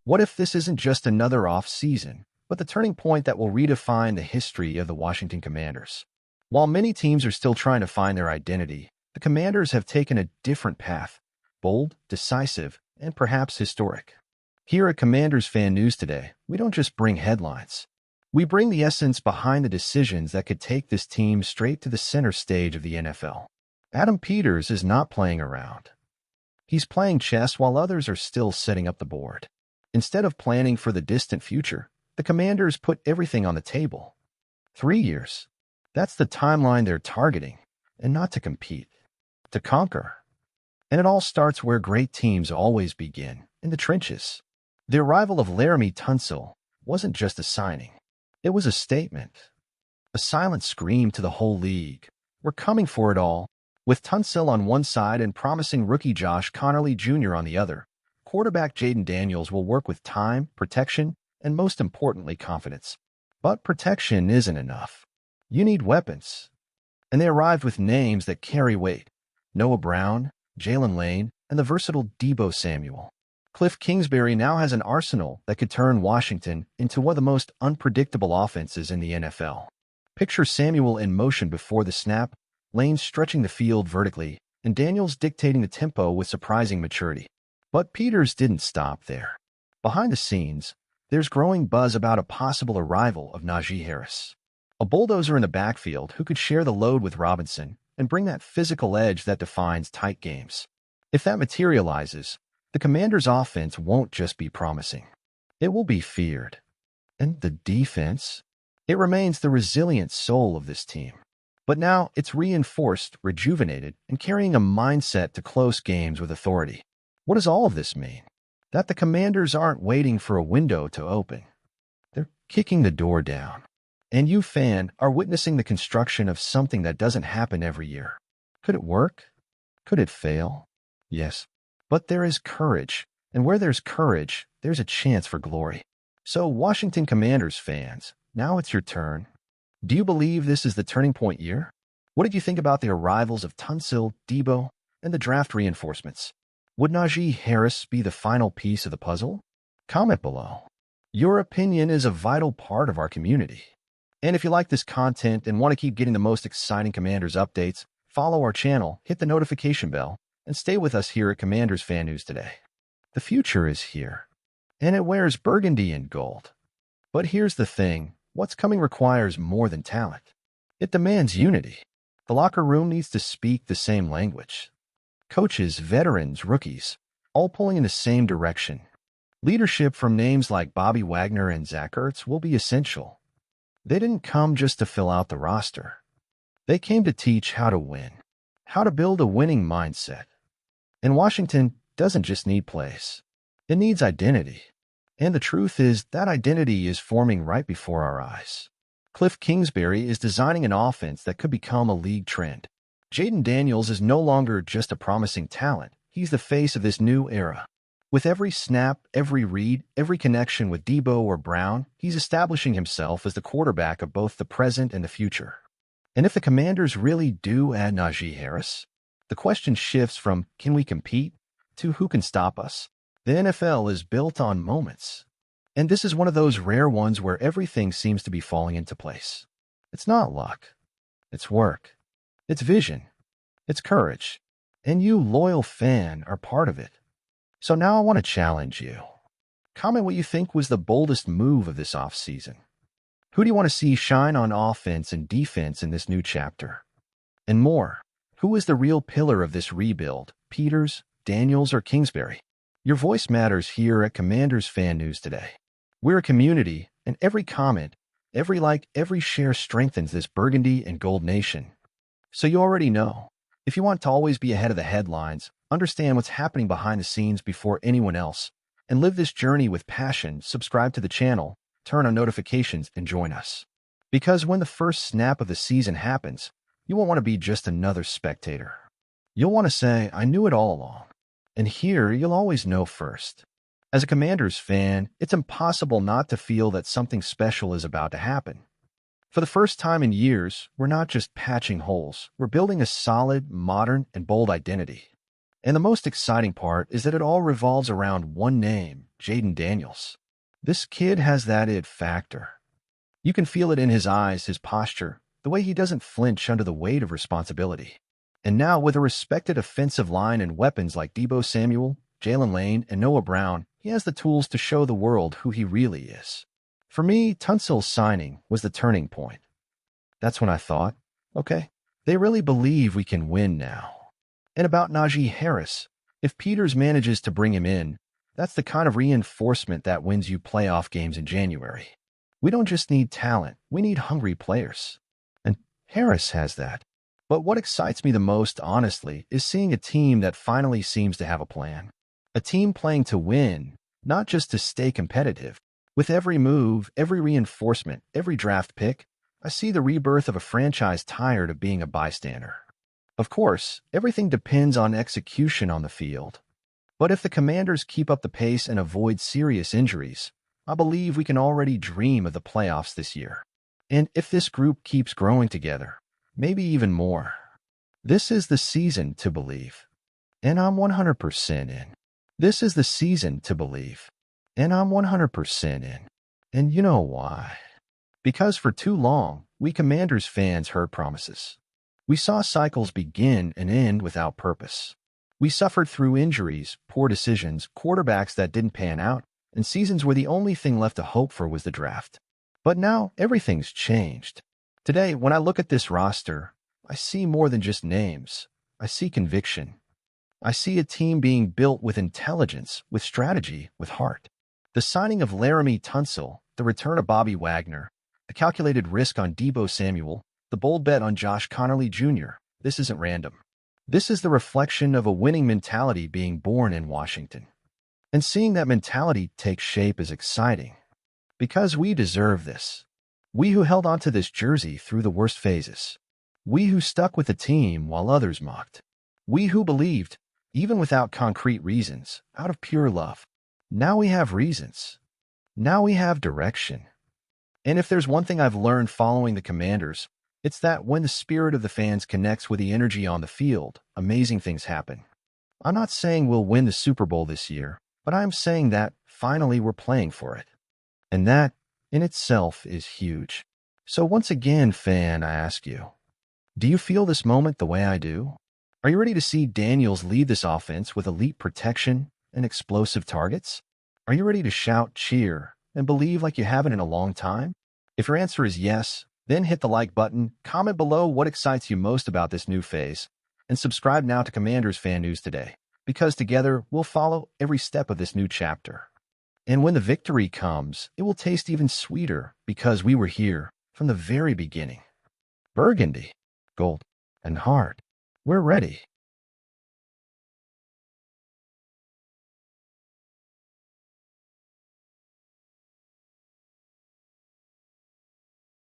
What if this isn't just another off-season, but the turning point that will redefine the history of the Washington Commanders? While many teams are still trying to find their identity, the Commanders have taken a different path, bold, decisive, and perhaps historic. Here at Commanders Fan News today, we don't just bring headlines. We bring the essence behind the decisions that could take this team straight to the center stage of the NFL. Adam Peters is not playing around. He's playing chess while others are still setting up the board. Instead of planning for the distant future, the Commanders put everything on the table. 3 years. That's the timeline they're targeting, and not to compete, to conquer. And it all starts where great teams always begin, in the trenches. The arrival of Laremy Tunsil wasn't just a signing. It was a statement, a silent scream to the whole league. We're coming for it all. With Tunsil on one side and promising rookie Josh Connerly Jr. on the other, quarterback Jayden Daniels will work with time, protection, and most importantly, confidence. But protection isn't enough. You need weapons. And they arrived with names that carry weight. Noah Brown, Jalen Lane, and the versatile Deebo Samuel. Cliff Kingsbury now has an arsenal that could turn Washington into one of the most unpredictable offenses in the NFL. Picture Samuel in motion before the snap, Lane stretching the field vertically, and Daniels dictating the tempo with surprising maturity. But Peters didn't stop there. Behind the scenes, there's growing buzz about a possible arrival of Najee Harris, a bulldozer in the backfield who could share the load with Robinson and bring that physical edge that defines tight games. If that materializes, the Commanders' offense won't just be promising. It will be feared. And the defense? It remains the resilient soul of this team. But now it's reinforced, rejuvenated, and carrying a mindset to close games with authority. What does all of this mean? That the Commanders aren't waiting for a window to open. They're kicking the door down. And you, fan, are witnessing the construction of something that doesn't happen every year. Could it work? Could it fail? Yes. But there is courage, and where there's courage, there's a chance for glory. So, Washington Commanders fans, now it's your turn. Do you believe this is the turning point year? What did you think about the arrivals of Tunsil, Deebo, and the draft reinforcements? Would Najee Harris be the final piece of the puzzle? Comment below. Your opinion is a vital part of our community. And if you like this content and want to keep getting the most exciting Commanders updates, follow our channel, hit the notification bell, and stay with us here at Commanders Fan News today. The future is here, and it wears burgundy and gold. But here's the thing, what's coming requires more than talent. It demands unity. The locker room needs to speak the same language. Coaches, veterans, rookies, all pulling in the same direction. Leadership from names like Bobby Wagner and Zach Ertz will be essential. They didn't come just to fill out the roster. They came to teach how to win, how to build a winning mindset. And Washington doesn't just need plays. It needs identity. And the truth is that identity is forming right before our eyes. Cliff Kingsbury is designing an offense that could become a league trend. Jayden Daniels is no longer just a promising talent. He's the face of this new era. With every snap, every read, every connection with Deebo or Brown, he's establishing himself as the quarterback of both the present and the future. And if the Commanders really do add Najee Harris, the question shifts from can we compete to who can stop us. The NFL is built on moments. And this is one of those rare ones where everything seems to be falling into place. It's not luck. It's work. It's vision. It's courage. And you, loyal fan, are part of it. So now I want to challenge you. Comment what you think was the boldest move of this offseason. Who do you want to see shine on offense and defense in this new chapter? And more, who is the real pillar of this rebuild, Peters, Daniels, or Kingsbury? Your voice matters here at Commanders Fan News today. We're a community, and every comment, every like, every share strengthens this Burgundy and Gold nation. So you already know, if you want to always be ahead of the headlines, understand what's happening behind the scenes before anyone else, and live this journey with passion, subscribe to the channel, turn on notifications, and join us. Because when the first snap of the season happens, you won't want to be just another spectator. You'll want to say, I knew it all along. And here, you'll always know first. As a Commanders fan, it's impossible not to feel that something special is about to happen. For the first time in years, we're not just patching holes. We're building a solid, modern, and bold identity. And the most exciting part is that it all revolves around one name, Jayden Daniels. This kid has that it factor. You can feel it in his eyes, his posture, the way he doesn't flinch under the weight of responsibility. And now, with a respected offensive line and weapons like Deebo Samuel, Jalen Lane, and Noah Brown, he has the tools to show the world who he really is. For me, Tunsil's signing was the turning point. That's when I thought, okay, they really believe we can win now. And about Najee Harris, if Peters manages to bring him in, that's the kind of reinforcement that wins you playoff games in January. We don't just need talent, we need hungry players. And Harris has that. But what excites me the most, honestly, is seeing a team that finally seems to have a plan. A team playing to win, not just to stay competitive. With every move, every reinforcement, every draft pick, I see the rebirth of a franchise tired of being a bystander. Of course, everything depends on execution on the field. But if the Commanders keep up the pace and avoid serious injuries, I believe we can already dream of the playoffs this year. And if this group keeps growing together, maybe even more. This is the season to believe. And I'm 100% in. This is the season to believe. And I'm 100% in. And you know why? Because for too long, we Commanders fans heard promises. We saw cycles begin and end without purpose. We suffered through injuries, poor decisions, quarterbacks that didn't pan out, and seasons where the only thing left to hope for was the draft. But now, everything's changed. Today, when I look at this roster, I see more than just names. I see conviction. I see a team being built with intelligence, with strategy, with heart. The signing of Laramie Tunsil, the return of Bobby Wagner, the calculated risk on Deebo Samuel, the bold bet on Josh Connerly Jr., this isn't random. This is the reflection of a winning mentality being born in Washington. And seeing that mentality take shape is exciting. Because we deserve this. We who held onto this jersey through the worst phases. We who stuck with the team while others mocked. We who believed, even without concrete reasons, out of pure love. Now we have reasons. Now we have direction. And if there's one thing I've learned following the Commanders, it's that when the spirit of the fans connects with the energy on the field, amazing things happen. I'm not saying we'll win the Super Bowl this year, but I'm saying that finally we're playing for it. And that, in itself, is huge. So once again, fan, I ask you, do you feel this moment the way I do? Are you ready to see Daniels lead this offense with elite protection and explosive targets? Are you ready to shout, cheer, and believe like you haven't in a long time? If your answer is yes, then hit the like button, comment below what excites you most about this new phase, and subscribe now to Commanders Fan News Today, because together we'll follow every step of this new chapter. And when the victory comes, it will taste even sweeter because we were here from the very beginning. Burgundy, gold, and hard. We're ready.